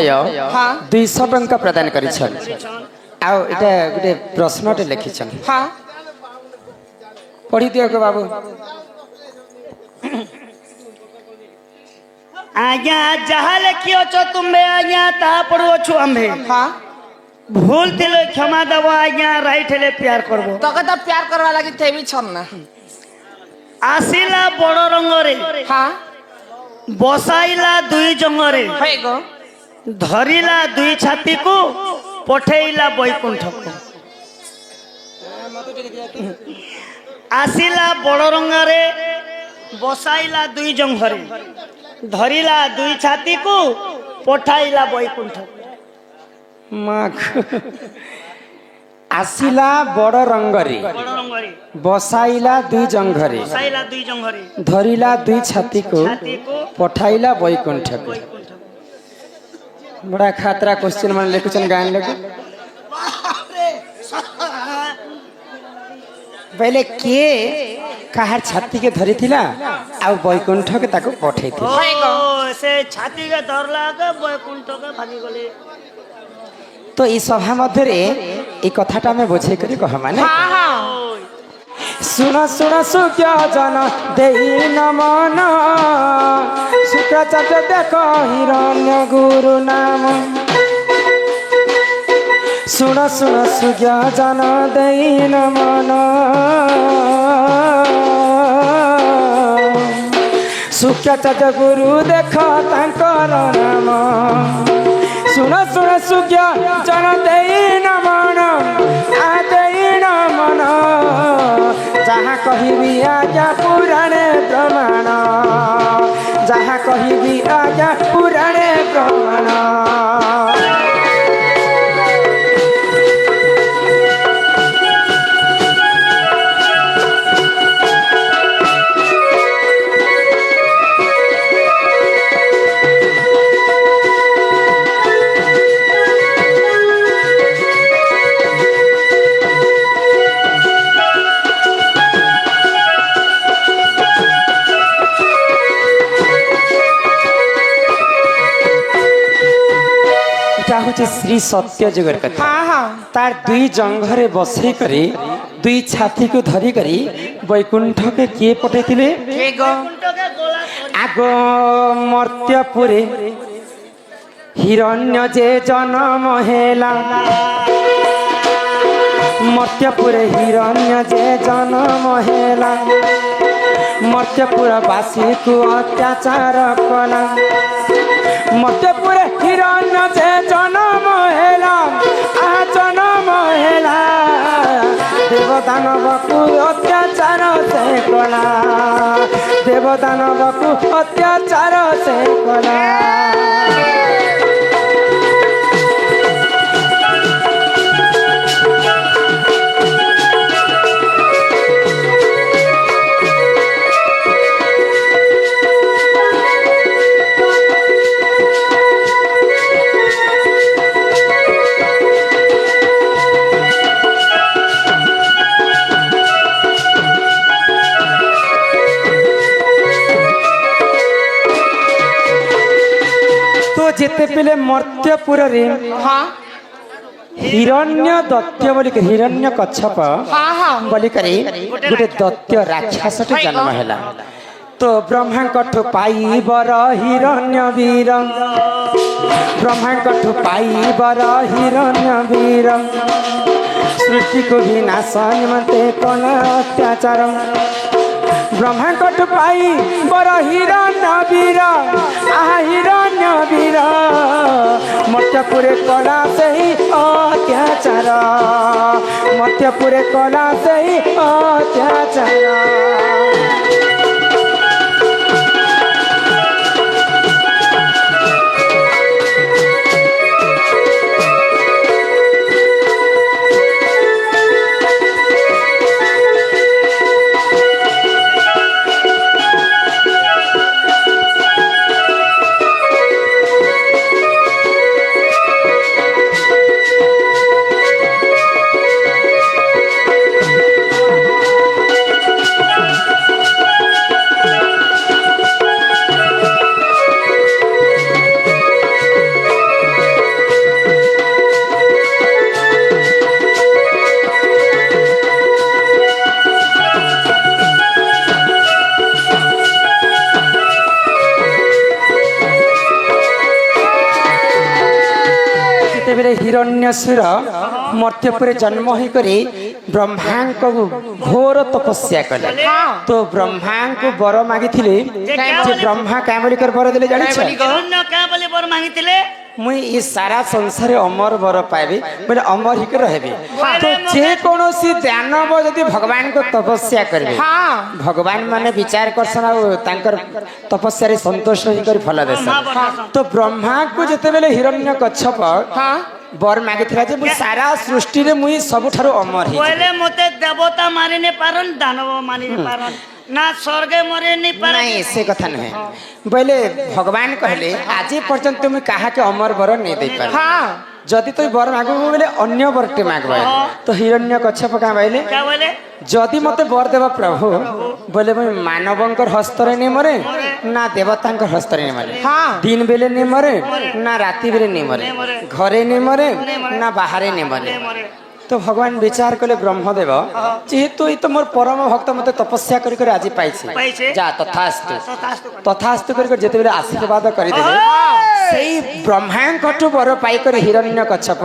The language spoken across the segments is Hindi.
हाँ 200 टंका प्रदान करिछन आउ एटा गुटे प्रश्नटे लिखिछन हाँ पढ़ी दियो को बाबू आज्ञा जहाँ लिखी अच्छो तुम्हें आज्ञा ता पढ़ू अच्छु आम्भे हाँ भूल थिले क्षमा दबो आज्ञा राइट हेले प्यार करबो तो कदा प्यार करवा लगी थे भी छन ना आसिला बड़ रंगरे हाँ बसाइला दुई जंगरे है गो धरिला दुई छाती को पठेइला बैकुंठ को आसिला बड़ रंगरे बसाइला दुई जंगरे धरिला दुई छाती को पठाइला बैकुंठ माख आसिला बड़ रंगरे बड़ रंगरे बसाइला दुई जंघरे बसाइला दुई जंगरे धरिला दुई छाती को छाती को पठाइला बैकुंठ को बैकुंठ बड़ा खतरा क्वेश्चन मन लिखुछन गान लेको पहले के कहार छाती के धरी थिला आ बैकुंठ के ताको पठै थिला ओ से छाती के धरला के बैकुंठ के भागी गले तो ई सभा मध्य रे ई कथाटा में बुझे करी कह माने हाँ हाँ सुन सुन सुख्य जन देई नमन शुक्राचार्य देख हिरण्य गुरु नाम सुन सुन सुख्य जन देई नमन शुक्राचार्य गुरु देख तांकर नाम सुन सुन सुख्य जन देई नमन आ देई नमन जहाँ कहिबी आज्ञा पुराणे प्रमाण जहाँ कहिबी आज्ञा पुराणे प्रमाण श्री सत्य जुगर कथा हाँ हाँ तार दुई जंघरे बसई करी दुई छाती को धरी करी बैकुंठ के किए पठे थिले है गो आग मर्त्यपुरे हिरण्य जे जन्म हेला मर्त्यपुरे हिरण्य जे जन्म हेला मर्त्यपुर बासी को अत्याचार कला मर्त्यपुर हिरण्य जे जन्म हेला आ जन्म हेला देवदानव को अत्याचार से कला देवदानव को अत्याचार से कला जेते पहले मर्त्यपुर रे हाँ हिरण्य दत्य बोली हिरण्य कच्छप हाँ हाँ बोली करी गोटे दत्य राक्षस जन्म हेला तो ब्रह्मा कठु पाई बर हिरण्य वीर ब्रह्मा कठु पाई बर हिरण्य वीर सृष्टि को विनाश निमंते कौन अत्याचार ब्रह्मा कठु पाई बर हिरण्य वीर आहा हिरण्य वीर मर्त्यपुरे कला से ही अत्याचार मर्त्यपुरे कला से ही अत्याचार ଯେତେବେଳେ ହିରଣ୍ୟସୁର ମର୍ତ୍ତ୍ୟପୁରେ ଜନ୍ମ ହୋଇକରି ବ୍ରହ୍ମାଙ୍କୁ ଘୋର ତପସ୍ୟା କଲେ ତ ବ୍ରହ୍ମାଙ୍କୁ ବର ମାଗିଥିଲେ ଯେ ବ୍ରହ୍ମା କାଁ ବୋଲିକରି ବର ଦେଲେ ଜାଣିଛ ହିରଣ୍ୟ କାଁ ବୋଲି ବର ମାଗିଥିଲେ ମୁଇଁ ଇ ସାରା ସଂସାରେ ଅମର ବର ପାଇବି ବୋଲେ ଅମର ହେଇକି ରହିବି ତ ଯେକୌଣସି ଦାନବ ଯଦି ଭଗବାନଙ୍କୁ ତପସ୍ୟା କରିବେ ଭଗବାନ ମାନେ ବିଚାର କରସନ୍ ଆଉ ତାଙ୍କର ତପସ୍ୟାରେ ସନ୍ତୋଷ ହେଇକରି ଫଳ ଦେଶ ତ ବ୍ରହ୍ମାଙ୍କୁ ଯେତେବେଳେ ହିରଣ୍ୟ କଚ୍ଛପ बर मागिथिला जे मुई सारा सृष्टि रे मुई सबठारो अमर हे पहले मते देवता मारि ने पारन दानव मारि ने पारन ना स्वर्ग मरे नहीं पारन नहीं से कथा नहीं बोले भगवान कहले आज पर्यंत तुम काहा के अमर बर नहीं दे पार हां जदि तो बर मागबो बोले अन्य बरटे मागबो तो हिरण्य कच्छप का बोले क्या बोले जदि मते बर देबा प्रभु बोले मुई मानवंकर हस्तरे नहीं मरे ना देवतांकर हस्तरे नहीं मरे दिन बेले नहीं मरे ना राति बेले नहीं मरे घरे नहीं मरे ना बाहरे नहीं मरे तो भगवान विचार कले ब्रह्मदेव जेहेतु ये तो मोर परम भक्त मते तपस्या करी करी आज पाइछे जा तथास्तु तथास्तु करी जेते बेले आशीर्वाद करी देबे सेही ब्रह्मांकटु बर पाई कर हिरण्य कच्छप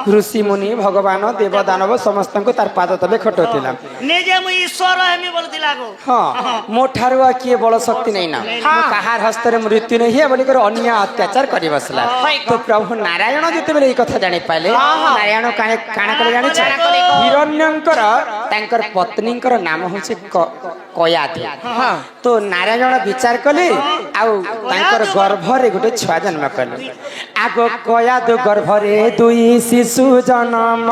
ऋषि मुनि भगवान देव दानव समस्त को तार पाद तले खटोतिला ने जे मु ईश्वर हेमी बोलतिला गो हां मो ठारुआ किए बल शक्ति नहीं ना मो कहार हस्तरे मृत्यु नहीं है बोली कर अन्य अत्याचार करी बसला तो प्रभु नारायण जेते बेले ई कथा जानि पाइले नारायण काने काना करे जानि हिरण्यंकर तांकर पत्नींकर नाम होचे कयाधु तो नारायण विचार कले आउ तांकर गर्भ रे गोटे छुआ जन्म कले आगो कयाधु गर्भ रे दुई शिशु जन्म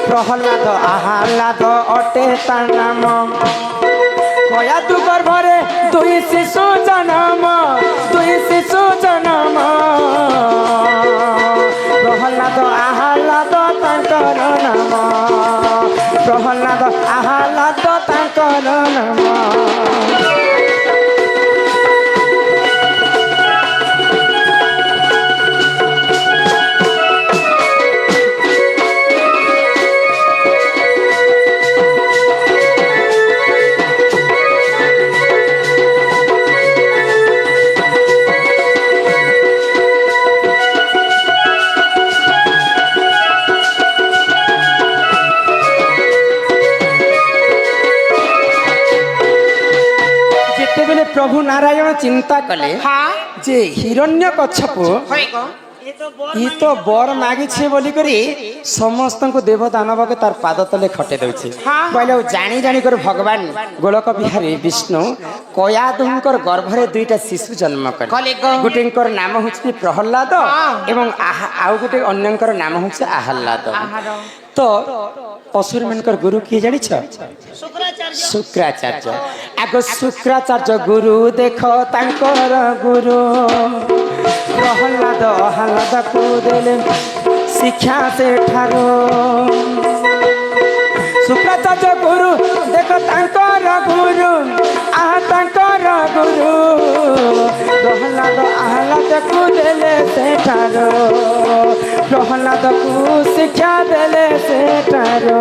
प्रहलाद आह्लाद अटे तार नाम कयाधु गर्भ रे दुई शिशु जन्म प्रहलाद आह्लाद तांकर नाम प्रहलाद आह्लाद तांकर नाम प्रभु नारायण चिंता कले जे हिरण्य कच्छप ये तो बर मागी छे बोली करी समस्त को देव दानव के तार पाद तले खटे दउछे पहले जानी जानी कर भगवान गोलक बिहारी विष्णु कयाधुंकर गर्भ रे दुईटा शिशु जन्म कले गुटेंकर नाम होछि प्रहलाद एवं आउ गुटे अन्यंकर नाम होछि आह्लाद तो असुर मनकर गुरु किए जानी छ शुक्राचार्य आगो शुक्राचार्य गुरु देखो तांकर गुरु प्रहलाद आह्लाद को देले शिक्षा से ठारो शुक्राचार्य गुरु देखो तांकर गुरु तांकर गुरु प्रहलाद आह्लाद को देले से ठारो प्रहलाद को शिक्षा देले से ठारो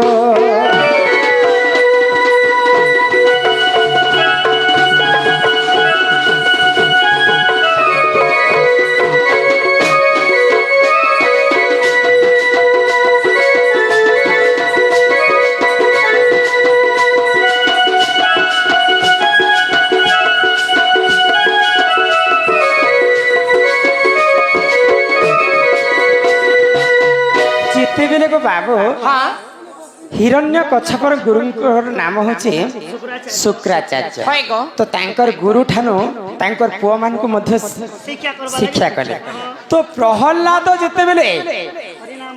को बाबू हिरण्य कच्छपर गुरु नाम होचे शुक्राचार्य तो तांकर गुरु ठानु तांकर पुआ मान को मध्य शिक्षा कले तो प्रहलाद जेते बेले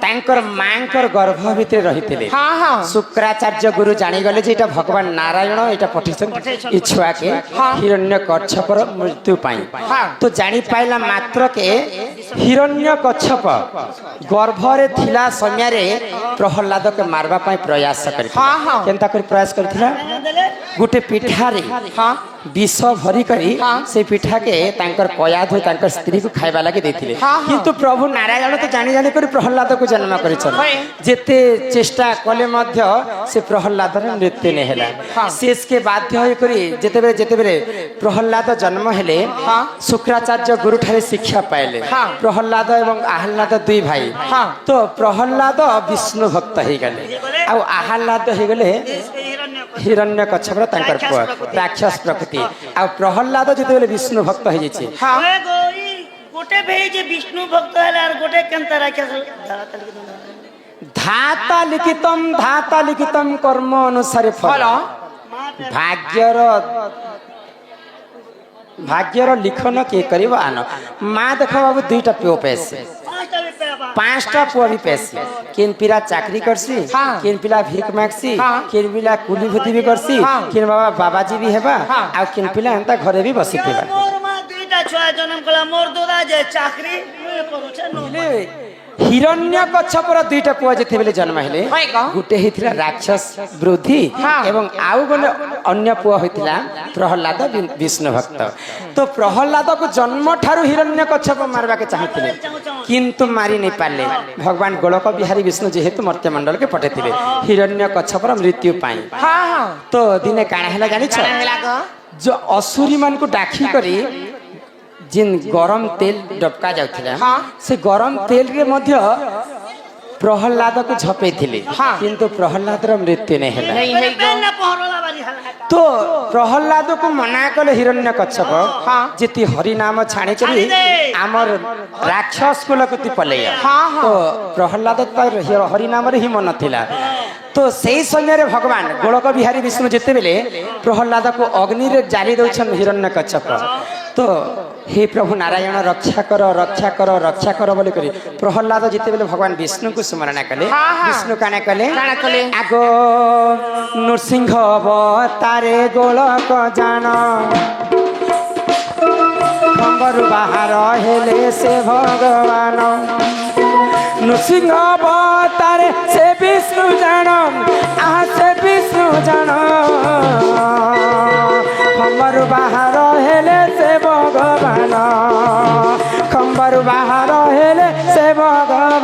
तांकर मांकर गर्भ भितर रहिथिले शुक्राचार्य गुरु जानी गले जे एटा भगवान नारायण एटा पठिसन ई छुआ के हिरण्य कच्छपर मृत्यु पाई तो जानी पाइला मात्र के हिरण्य कच्छप गर्भ रे थिला समय रे प्रहलाद के मारबा पाई प्रयास करिथिला केनता कर प्रयास करिथिला गुटे पिठारे विष भरी करी हाँ। से पिठा के तांकर कया धो तांकर स्त्री को खाइबा लागि देथिले हाँ, हाँ। किंतु प्रभु नारायण तो जानि जानि करी प्रहलाद को जन्म करिछन हाँ। जेते चेष्टा कले मध्य से प्रहलाद र मृत्यु ने हैला हाँ। शेष के बाध्य होई करी जेतेबेले प्रहलाद जन्म हेले हाँ। शुक्राचार्य गुरु ठारे शिक्षा पाइले हाँ। प्रहलाद एवं आहलाद दुई भाई हाँ। तो प्रहलाद विष्णु भक्त हो गले आ आहलाद हो गले हिरण्य कच्छप तांकर पुआ राक्षस प्रकृति आ प्रहलाद जेतेबेले विष्णु भक्त हो जाइछे हाँ ओए गौरी गोटे भेई जे विष्णु भक्त हला और गोटे केनता राक्षस धाता लिखितम कर्म अनुसारे फल फल भाग्यर लिखन किए कर आन माँ देख बाबू दुईटा पुओ पैसे पांचटा भी पेबा 5टा पुआ भी पैसे किन पिला चाकरी करसी हाँ। किन पिला भीख मागसी हाँ। किन पिला कुली भूति भी करसी हाँ। किन बाबा बाबाजी भी हेबा हाँ। आ किन पिला एंता घरे भी बसी यार थिबा मोर मां दुईटा छुआ जन्म कला मोर दोदा जे चाकरी मुए करूछे नो हिरण्य कच्छपर दुईटा पुआ जेतेबेले जन्म हेले হয় ক? गुटे हेतिला राक्षस वृद्धि हाँ। एवं आउ गले अन्य पुआ होइतिला प्रहलाद विष्णु भक्त तो प्रहलाद को जन्म ठारू हिरण्य कच्छप मारबा के चाहतिले किंतु मारी नहीं पाले भगवान गोलक बिहारी विष्णु जेहेतु मर्त्य मंडल के पठेतिले हिरण्य कच्छपर मृत्यु पाई हाँ हाँ तो दिने काणा हैला जानिछ କାଣା ହେଲା କ? जो असुरी मान को डाकी करी जिन गरम तेल डबका जाउथिला हाँ। से गरम तेल रे मध्य प्रहलाद को झपे थिले हाँ। किंतु प्रहलाद र मृत्यु नहीं हैला नहीं है पेन ना पहरला बारी हला तो प्रहलाद को मना कले हिरण्य कच्छप हाँ। जेति हरि नाम छाणी करी छाणी दे। आमर राक्षस को लकति पलेया हाँ, हाँ। तो प्रहलाद हरि नाम रे ही मन थिला तो सही समय रे भगवान गोलक बिहारी विष्णु जेते बेले प्रहलाद को अग्नि रे जाली दउछन हिरण्य कच्छप तो हे प्रभु नारायण रक्षा कर बोली करी प्रहलाद जेते बेले भगवान विष्णु को स्मरण कले हाँ, हाँ। विष्णु काने कले काना कले? आगो नृसिंह अवतारे गोलक जान खंबर बाहर हेले से भगवान नृसिंह अवतारे से विष्णु जान आहा से विष्णु जान खंबर बाहर हेले से भगवान खंबर बाहर हेले से भगवान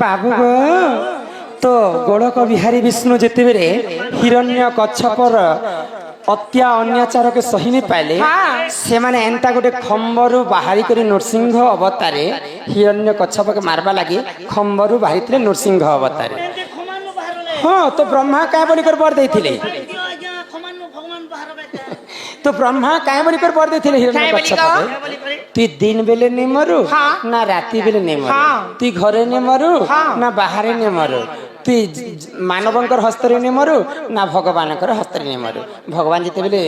बाबू गो तो गोलक बिहारी विष्णु जेते बेले हिरण्य कच्छपर हत्या अन्याचार के सही नहीं पाइले हाँ। से माने एंता गोटे खंबरु बाहरी करी नृसिंह अवतारे हिरण्य कच्छप के मारबा लागि खंबरु बाहरी थे नृसिंह अवतारे जे खमानु बाहरले हाँ तो ब्रह्मा काय बोली कर बर देथिले दियो आज्ञा खमानु भगवान बाहर बेटा तो ब्रह्मा काय बोली कर बर देथिले हिरण्य काय बोली कच्छप का? के बोली करे तु दिन बेले नहीं मरु हाँ। ना राति बेले नहीं मरु हाँ। तु घरे नहीं मरु हाँ। ना बाहरे नहीं मरु तु मानवंकर हस्तरे नहीं मरु ना भगवानकर हस्तरे नहीं मरु भगवान जेते बेले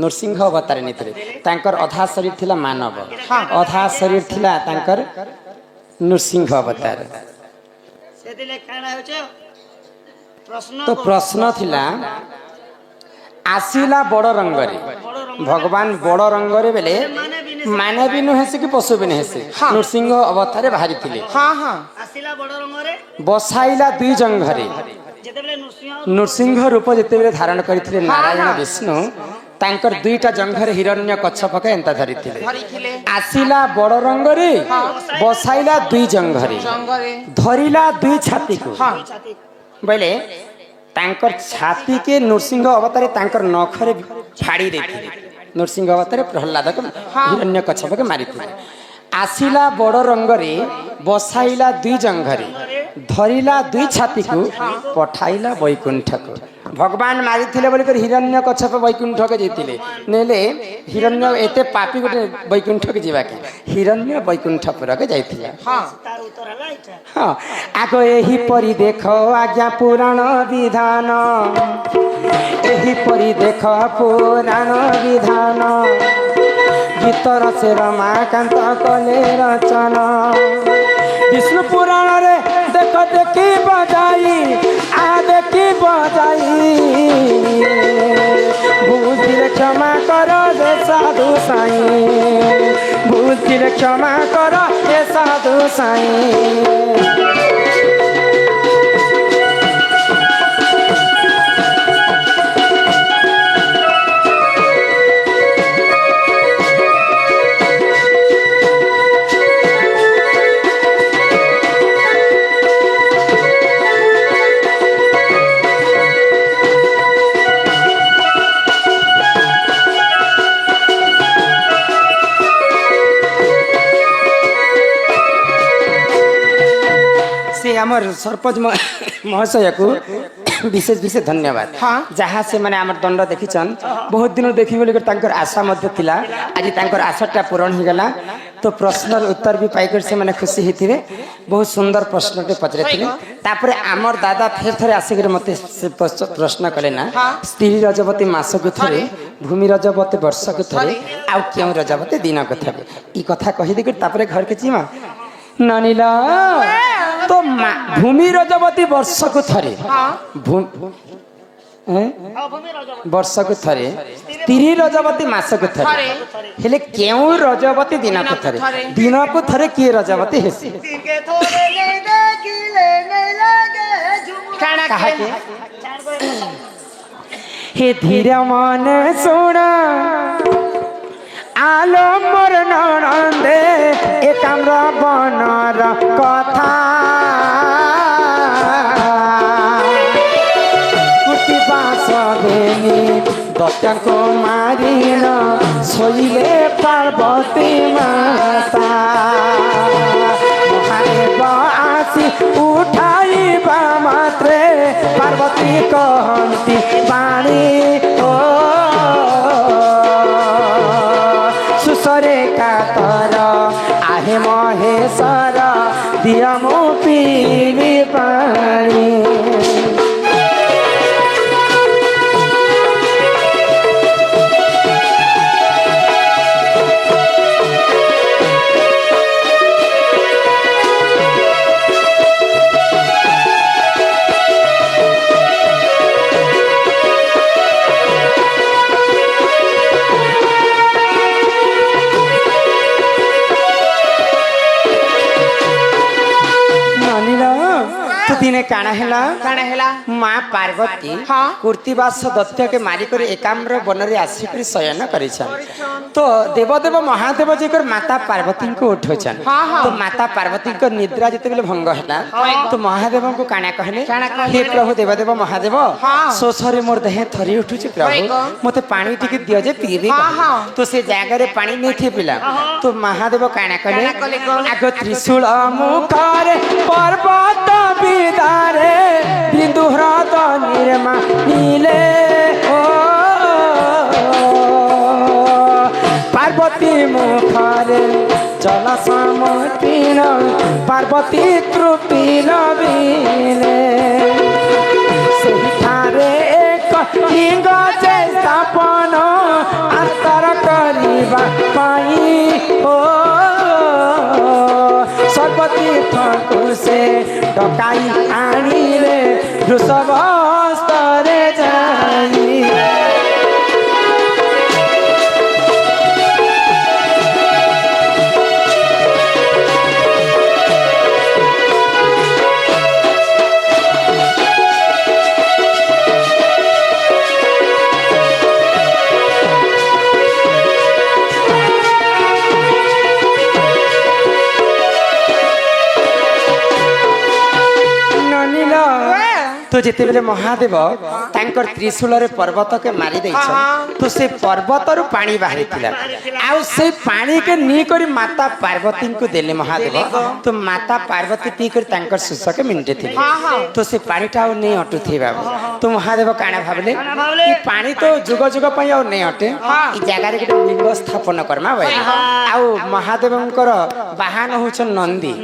नृसिंह अवतार नहीं तांकर अधा शरीर थिला मानव अधा शरीर थिला तांकर नृसिंह अवतार से दिले काना होचे प्रश्न तो प्रश्न थिला आसिला बड़ रंगरे भगवान बड़ रंगरे बेले माने भी नुहे से कि पशु भी नुहे से नृसिंह अवतारे बाहरी थिले हाँ हाँ आसिला बड़ रंगरे बसाइला दुई जंघरे जेते बेले नृसिंह नृसिंह रूप जेते बेले धारण करथिले नारायण विष्णु तांकर दुईटा जंघरे हिरण्य कच्छप के एंता धरिथिले धरिथिले आसिला बड़ रंगरे बसाइला दुई जंघरे जंगले धरिला दुई छाती को हाँ छाती बोले तांकर छाती के नृसिंह अवतारे तांकर नखरे फाड़ी देथिले नृसिंह अवतारे प्रहलाद को हिरण्य कच्छप के मारिथिले आसिला बड़ रंगरे बसाइला दुई जंघरे धरिला दुई छाती को पठाइला वैकुंठ को भगवान मारी थिले बोली कर हिरण्य कच्छप वैकुंठ के जेतिले नेले हिरण्य एते पापी गोटे वैकुंठ के जीवा के हिरण्य वैकुंठ पुर के जाइथिले हां आगो एही परि देखो आज्ञा पुराण विधान एही परि देखो पुराण विधान गीतर से रमाकांत कले रचना विष्णु पुराण रे देख देखी बजाई आ देखी बजाई बुद्धि क्षमा कर दे साधु साई बुद्धि क्षमा कर दे साधु साई आमर सरपंच महाशय को विशेष विशेष धन्यवाद हाँ जहाँ से मैंने आम दंड देखीन बहुत दिन देखी बोल आशा थिला आज तांकर आशाटा पूरण हो गला तो प्रश्न उत्तर भी पाइकर से मैंने खुशी होते बहुत सुंदर प्रश्नटे पचारे तापर आमर दादा फिर थे आसिक मत प्रश्न कले ना स्त्री रजवती मास को थे भूमि रजवती वर्ष को थे आउ क्यों रजवती दिन को थे ये कथा कहीदे घर के जीमा नानीला तो भूमि रजवती वर्ष को थे वर्ष को थे स्त्री रजवती मास को थे हेले क्यों रजवती दिन को थे दिन को थे किए रजवती हेसी हे धीरे मन सुना आलो मोर ननंदे एकाम्र बनर कथा कुर्ती बास बेनी दत्ता को मारिन सोइले पार्वती माता महादेव आसी उठाइबा मात्रे पार्वती कहती बाणी ओ सुसरे कातर आहे महेश्वर दिया मो पीवी पानी दिने काना हैला माँ पार्वती हाँ कुर्तीवास दत्त के मारिक एकाम्र वन रे आसिक शयन करिछन तो देवदेव महादेव जी माता पार्वती को उठोचन तो माता पार्वती को निद्रा जिते भंग है तो महादेव को काना कहले हे प्रभु देवदेव महादेव शोषरे मोर देह थरी उठुची प्रभु मते पानी टिके दियो जे पीबी तो से जगह रे पानी नहीं थे पिला तो महादेव काना कहले आगो त्रिशूल मुखारे पर्वत बिदारे बिंदु ह्रद निर्मा नीले ओ पार्वती मुखारे जल समुतीन पार्वती तृपीन बीने सेठारे एक लिंग जे स्थापन अंतर करिबा पाई ओ सर्वती ठाकुर से डकाई आनिले वृषभ स्तरे जाई तो जिते बेले महादेव तांकर त्रिशूल रे पर्वत के मारी देछ तो से पर्वत रु पानी बाहरी थिला आ से पानी के नी करी माता पार्वती को देले महादेव तो माता पार्वती पी कर तांकर सुस के मिनटे थिले तो से पानी टा नहीं अटु थी बाबू तो महादेव काना भाबले ई पानी तो जुग जुग पई और नहीं अटे ई जगह रे के लिंग स्थापन करमा भाई आ महादेवंकर वाहन होछ नंदी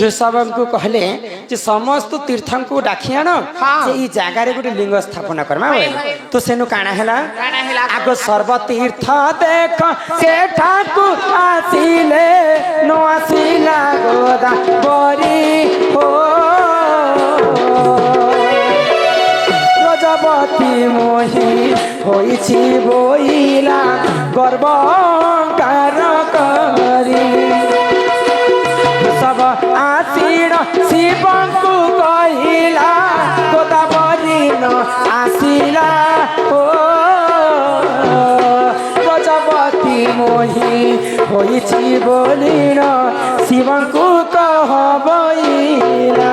ऋषभ को कहले जे समस्त तीर्थं को डाकी आनो जे ई जगह रे गोटे लिंग स्थापन करमा भाई तो सेनु काना हैला आगो सर्व तीर्थ देख से ठाकुर आसीले नो आसीला गोदा बरी हो रजबती मोही होइछि बोइला गर्व कार करी सब आसीण शिवंकु कहिला गोदावरी न आसीला ओ रजबती मोही होइछि बोलिण शिवंकु कहबइला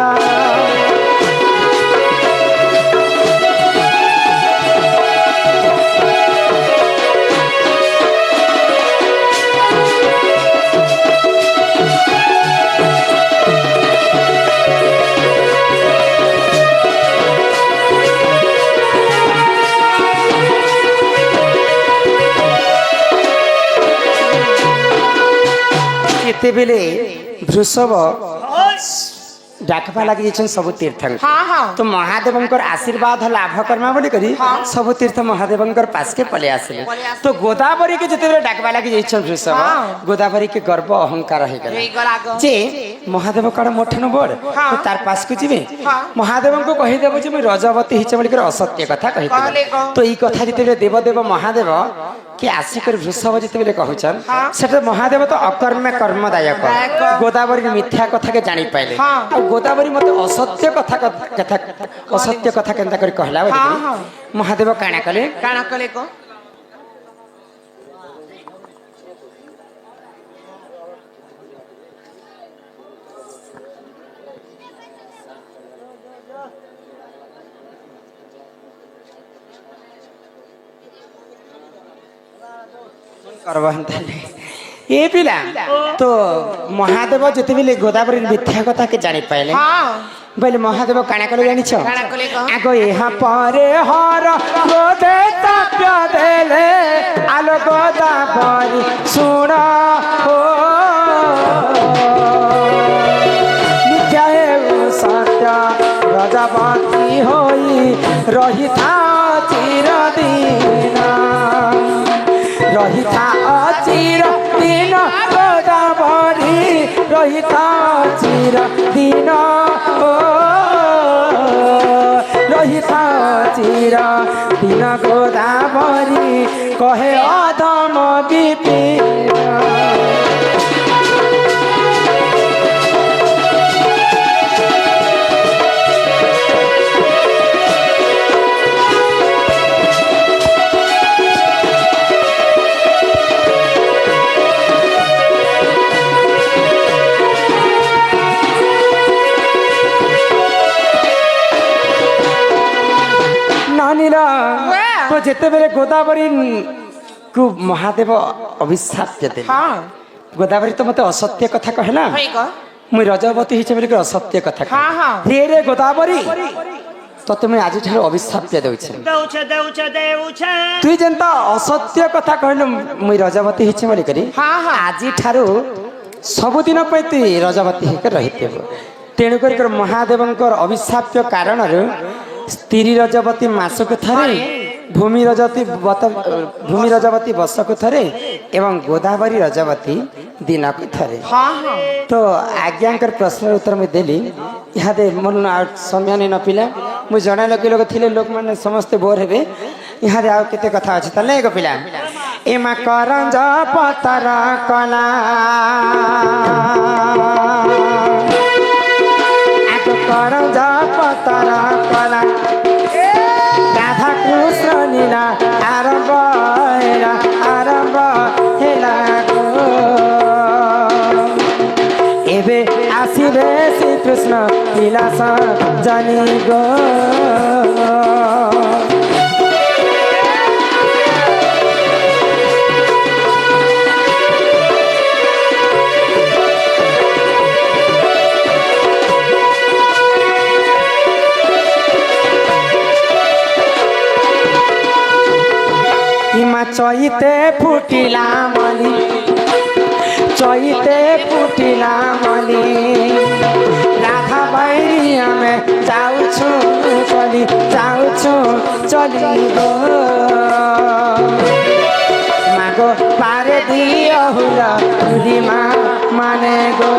केते बेले वृषभ डाकवा लगी सब तीर्थ तो महादेवंकर आशीर्वाद लाभ कर्मा बोली करी सब तीर्थ महादेवंकर पास के पले आसिले तो गोदावरी के जिते डाकवा लगी वृषभ गोदावरी के गर्व अहंकार हो गला जे महादेव कड़ मोठन बड़ तो तार पास को जीवे महादेव को कहि देबो जे रजवती हिच बोली कर असत्य कथा कहि तो ई कथा जिते देवदेव महादेव कि आसिकर वृषभ जिते कहचन सेटा महादेव तो अकर्म कर्मदायक गोदावरी मिथ्या कथा के जानी पाइले गोदावरी मते असत्य कथा असत्य कथा केनता कर कहला महादेव काना कले को ये पिला तो महादेव जिते भी गोदावरी मिथ्या कथा के जानी पाइले बोले महादेव काना कले जानी छ आगो यहाँ परे हर गोदे तप्य देले आलो गोदावरी सुन हो मिथ्या है सत्य रजवती होई रही था चिरदिन रहिता चिर दिन गोदावरी रहिता चिर दिन रहिता चिर दिन गोदावरी कहे अधम विपिन तो जिते बेले गोदावरी को महादेव अभिशाप देते गोदावरी तो मते असत्य कथा कहला मुई रजवती हिचे बोली असत्य कथा रे रे गोदावरी तो तुम्हें आज ठार अभिशाप देउछे तुई जेंता असत्य कथा कहलो मुई रजवती हिचे बोली करी आज ठारो सब दिन पे तुई रजवती हिके रहितेबो तेणु कर महादेवंकर अभिशाप्य कारण स्त्री रजवती मासक थरे भूमि रजवती वर्षक थरे एवं गोदावरी रजवती दिन को थरे तो आज्ञाकर प्रश्न उत्तर में देली यहाँ मन समय नहीं न पिला मुझे जन लोक लोग थे लोक मैंने समस्ते बोर हे यहाँ आउ केते कथा अच्छे ताले एक पिला एमा करंज पतर कला करंज पतर कला राधा कृष्ण लीला आरंभ हेला एबे आसीबे शीत कृष्ण विलास जानी गो हिमा चैते फुटिला मली चैते फुटिला मली राधा बैरिया में जाऊछु चली गो मागो पारे दियो हुला माने गो